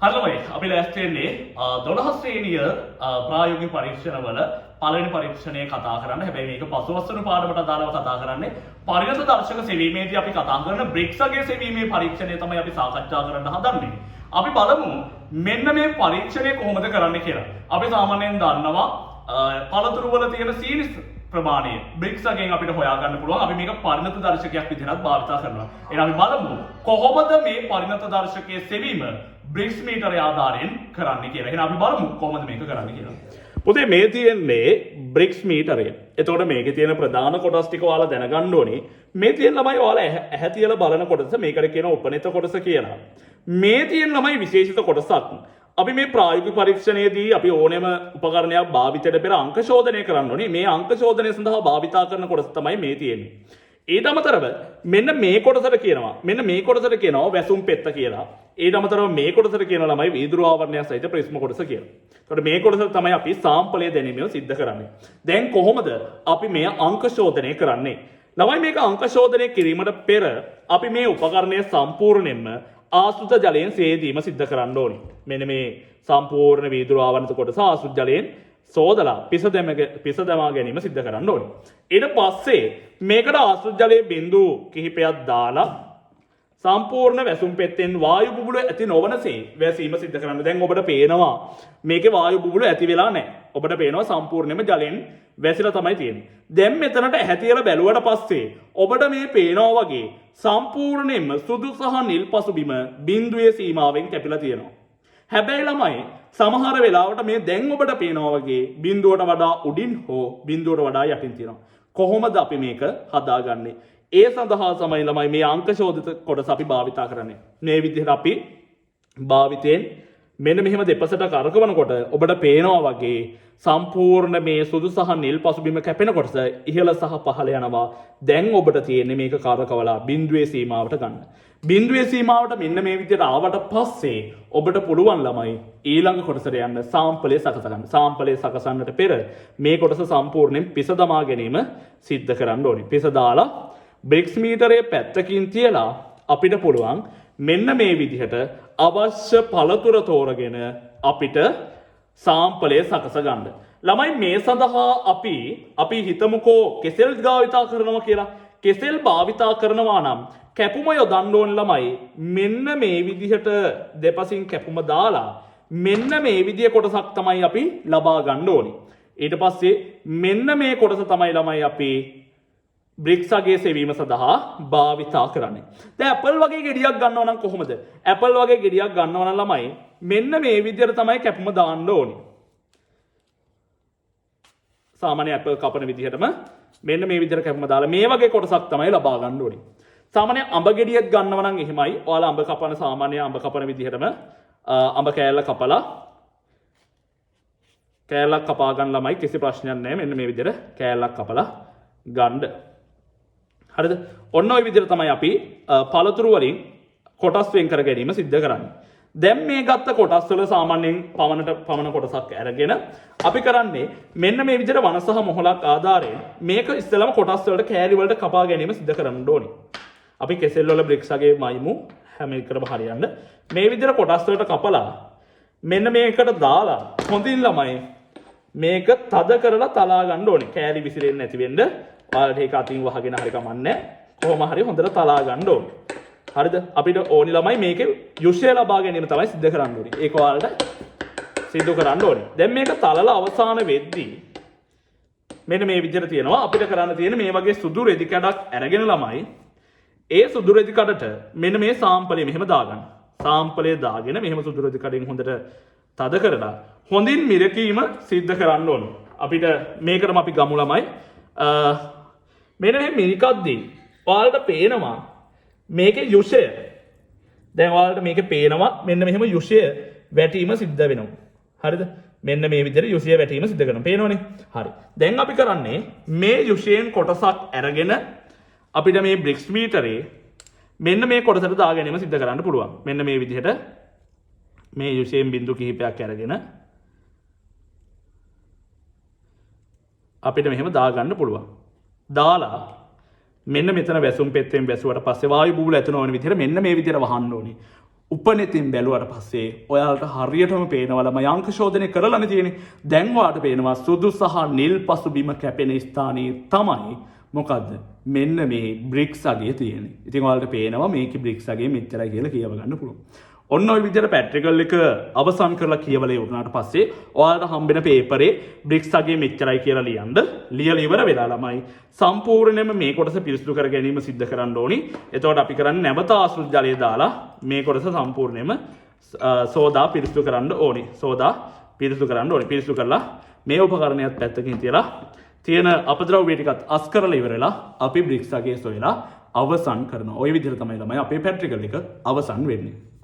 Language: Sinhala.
හරිමයි අපි ලෑස්ති වෙන්නේ 12 ශ්‍රේණිය ප්‍රායෝගික පරීක්ෂණවල පළවෙනි පරීක්ෂණය කතා කරන්න. හැබැයි මේක පසුවස්වන පාඩමට අදාළව කතා කරන්නේ. පරිණත දර්ශක සෙවීමේදී අපි කතා කරන බ්‍රික්ස්ගේ සෙවීමේ පරීක්ෂණය තමයි අපි සාකච්ඡා කරන්න හදන්නේ. අපි බලමු මෙන්න මේ පරීක්ෂණය කොහොමද කරන්න කියලා. අපි සාමාන්‍යයෙන් දන්නවා පළතුරු වල තියෙන සීනිස් ප්‍රමාණය බ්‍රික්ස්ගෙන් අපිට හොයාගන්න පුළුවන්. අපි මේක පරිණත දර්ශකයක් විදිහට භාවිත කරනවා. එහෙනම් අපි බලමු කොහොමද මේ පරිණත දර්ශකයේ සෙවීම බ්‍රික්ස් මීටරය ආධාරයෙන් කරන්නේ කියලා. එහෙනම් අපි බලමු කොහොමද මේක කරන්නේ කියලා. පුතේ මේ තියෙන්නේ බ්‍රික්ස් මීටරය. එතකොට මේකේ තියෙන ප්‍රධාන කොටස් ටික ඔයාලා දැනගන්න ඕනේ. මේ තියෙන ළමයි ඔයාලා ඇහැ තියලා බලන කොටස මේකට කියන උපනිත කොටස කියලා. මේ තියෙන ළමයි විශේෂිත කොටසක්. අපි මේ ප්‍රායෝගික පරීක්ෂණයේදී අපි ඕනෑම උපකරණයක් භාවිතයට පෙර අංක ශෝධනය කරන්න ඕනේ. මේ අංක ශෝධනය සඳහා භාවිතා කරන කොටස තමයි මේ තියෙන්නේ. ඊට අමතරව මෙන්න මේ කොටසට කියනවා. මෙන්න මේ කොටසට කියනවා වැසුම් පෙත්ත කියලා. ඊට අමතරව මේ කොටසට කියන ළමයි වීදුරු ආවරණය සහිත ප්‍රිස්ම කොටස කියලා. ඒකට මේ කොටස තමයි අපි සාම්පලය දැනීම සිද්ධ කරන්නේ. දැන් කොහොමද අපි මේ අංක ශෝධනය කරන්නේ? ළමයි මේක අංක ශෝධනය කිරීමට පෙර අපි මේ උපකරණය සම්පූර්ණයෙන්ම ආශ්‍රිත ජලයෙන් සේදීම සිද්ධ කරන්න ඕනේ. මෙන්න මේ සම්පූර්ණ වීදුරු ආවරණිත කොටස ආශ්‍රිත ජලයෙන් සෝදලා පිස දමා ගැනීම සිද්ධ කරන්න ඕනේ. ඊට පස්සේ මේකට ආශ්‍රිත ජලයේ බිඳු කිහිපයක් දාලා සම්පූර්ණ වැසුම් පෙත්තෙන් වායු බුබුළු ඇති නොවනසේ වැසීම සිද්ධ කරන්න. දැන් ඔබට පේනවා මේකේ වායු බුබුළු ඇති වෙලා නැහැ. ඔබට පේනවා සම්පූර්ණයෙන්ම ජලයෙන් වැසිලා තමයි තියෙන්නේ. දැන් මෙතනට ඇහැ තියලා බැලුවට පස්සේ ඔබට මේ පේනවා වගේ සම්පූර්ණයෙන්ම සුදු සහ නිල් පසුබිම බිඳුවේ සීමාවෙන් කැපිලා තියෙනවා. හැබැයි ළමයි සමහර වෙලාවට මේ දැන් ඔබට පේනවා වගේ බිඳුවට වඩා උඩින් හෝ බිඳුවට වඩා යටින් තියෙනවා. කොහොමද අපි මේක හදාගන්නේ? ඒ සඳහා තමයි ළමයි මේ අංක ශෝධිත කොටස අපි භාවිතා කරන්නේ. මේ විදිහට අපි භාවිතයෙන් මෙන්න මෙහෙම දෙපසට කරකවනකොට ඔබට පේනවා වගේ සම්පූර්ණ මේ සුදු සහ නිල් පසුබිම කැපෙන කොටස ඉහළ සහ පහළ යනවා. දැන් ඔබට තියෙන්නේ මේක කරකවලා බිඳුවේ සීමාවට ගන්න. බිඳුවේ සීමාවට මෙන්න මේ විදිහට ආවට පස්සේ ඔබට පුළුවන් ළමයි ඊළඟ කොටසට යන්න සාම්පලය සකස ගන්න. සාම්පලය සකසන්නට පෙර මේ කොටස සම්පූර්ණයෙන් පිස දමා ගැනීම සිද්ධ කරන්න ඕනේ. පිස දාලා බ්‍රික්ස් මීටරයේ පැත්තකින් තියලා අපිට පුළුවන් මෙන්න මේ විදිහට අවශ්‍ය පළතුර තෝරගෙන අපිට සාම්පලය සකස ගන්න. ළමයි මේ සඳහා අපි හිතමුකෝ කෙසෙල් භාවිතා කරනවා කියලා. කෙසෙල් භාවිතා කරනවා නම් කැපුම යොදන්න ඕන ළමයි මෙන්න මේ විදිහට දෙපසින් කැපුම දාලා මෙන්න මේ විදිය කොටසක් තමයි අපි ලබා ගන්න ඕනේ. ඊට පස්සේ මෙන්න මේ කොටස තමයි ළමයි අපි බ්‍රික්ස්ගේ සෙවීම සඳහා භාවිතා කරන්නේ. දැන් ඇපල් වගේ ගෙඩියක් ගන්නවා නම් කොහොමද? ඇපල් වගේ ගෙඩියක් ගන්නවා නම් ළමයි මෙන්න මේ විදිහට තමයි කැපුම දාන්න ඕනේ. සාමාන්‍ය ඇපල් කපන විදිහටම මෙන්න මේ විදිහට කැපුම දාලා මේ වගේ කොටසක් තමයි ලබා ගන්න ඕනේ. සාමාන්‍ය අඹ ගෙඩියක් ගන්නවා නම් එහෙමයි. ඔයාලා අඹ කපන සාමාන්‍ය අඹ කපන විදිහටම අඹ කෑල්ල කපලා කෑල්ලක් කපා ගන්න ළමයි කිසි ප්‍රශ්නයක් නැහැ. මෙන්න මේ විදිහට කෑල්ලක් කපලා ගන්න. හරිද? ඔන්න ඔය විදිහට තමයි අපි පළතුරු වලින් කොටස් වෙන් කර ගැනීම සිද්ධ කරන්නේ. දැන් මේ ගත්ත කොටස් වල සාමාන්‍යයෙන් පමණ කොටසක් අරගෙන අපි කරන්නේ මෙන්න මේ විදිහට වන සහ මොහොලක් ආධාරයෙන් මේක ඉස්සෙල්ලාම කොටස් වලට කෑලි වලට කපා ගැනීම සිද්ධ කරන්න ඕනේ. අපි කෙසෙල් වල බ්‍රික්ස්ගේ මයිමු හැම එකටම හරියන්න මේ විදිහට කොටස් වලට කපලා මෙන්න මේකට දාලා හොඳින් ළමයි මේක තද කරලා තලා ගන්න ඕනේ. කෑලි විසිරෙන්නේ නැති වෙන්න ඔයාලට ඒක අතින් වහගෙන හරි කමන්නේ. කොහොම හරි හොඳට තලා ගන්න ඕනේ. හරිද? අපිට ඕනි ළමයි මේකේ යුෂය ලබා ගැනීම තමයි සිද්ධ කරන්න ඕනේ. ඒක ඔයාලට සිද්ධ කරන්න ඕනේ. දැන් මේක තලලා අවසාන වෙද්දී මෙන්න මේ විදිහට තියෙනවා. අපිට කරන්න තියෙන මේ වගේ සුදු රෙදි කඩක් අරගෙන ළමයි ඒ සුදු රෙදි කඩට මෙන්න මේ සාම්පලය මෙහෙම දාගන්න. සාම්පලය දාගෙන මෙහෙම සුදු රෙදි කඩෙන් හොඳට තද කරලා හොඳින් මිරකීම සිද්ධ කරන්න ඕනේ. අපිට මේකටම අපි ගමු ළමයි. මෙන්න මේ මිරිකද්දී ඔයාලට පේනවා මේකේ යුෂය. දැන් ඔයාලට මේකේ පේනවා මෙන්න මෙහෙම යුෂය වැටීම සිද්ධ වෙනවා. හරිද? මෙන්න මේ විදිහට යුෂය වැටීම සිද්ධ කරනවා. පේනවනේ? හරි. දැන් අපි කරන්නේ මේ යුෂයෙන් කොටසක් අරගෙන අපිට මේ බ්‍රික්ස් මීටරේ මෙන්න මේ කොටසට දා ගැනීම සිද්ධ කරන්න පුළුවන්. මෙන්න මේ විදිහට මේ යුෂයෙන් බිඳු කිහිපයක් අරගෙන අපිට මෙහෙම දා ගන්න පුළුවන්. දාලා මෙන්න මෙතන වැසුම් පෙත්තෙන් වැසුවට පස්සේ වායු බුබුල ඇතුළු වෙන විදිහට මෙන්න මේ විදිහට වහන්න ඕනේ. උපනෙතින් බැලුවට පස්සේ ඔයාලට හරියටම පේනවල මම අංක ශෝධනය කරලානේ තියෙන්නේ. දැන් ඔයාලට පේනවා සුදු සහ නිල් පසුබිම කැපෙන ස්ථානයේ තමයි මොකද්ද? මෙන්න මේ බ්‍රික්ස් අගය තියෙන්නේ. ඉතින් ඔයාලට පේනවා මේකේ බ්‍රික්ස් අගය මෙච්චරයි කියලා කියව ගන්න පුළුවන්. ඔන්න ඔය විදිහට පැට්‍රිකල් එක අවසන් කරලා කියවලා ඉවරනාට පස්සේ ඔයාලට හම්බෙන පේපරේ බ්‍රික්ස් අගය මෙච්චරයි කියලා ලියන්න. ලියලා ඉවර වෙලා ළමයි සම්පූර්ණයෙන්ම මේ කොටස පිරිසිදු කර ගැනීම සිද්ධ කරන්න ඕනි. එතකොට අපි කරන්නේ නැවත ආශ්‍රිත ජලය දාලා මේ කොටස සම්පූර්ණයෙන්ම සෝදා පිරිසිදු කරන්න ඕනි. සෝදා පිරිසිදු කරන්න ඕනි. පිරිසිදු කරලා මේ උපකරණයත් පැත්තකින් තියලා තියෙන අපද්‍රව්‍ය ටිකත් අස් කරලා ඉවරලා අපි බ්‍රික්ස් අගය සොයලා අවසන් කරනවා. ওই විදිහට තමයි ළමයි අපේ පැට්‍රිකල් එක අවසන් වෙන්නේ.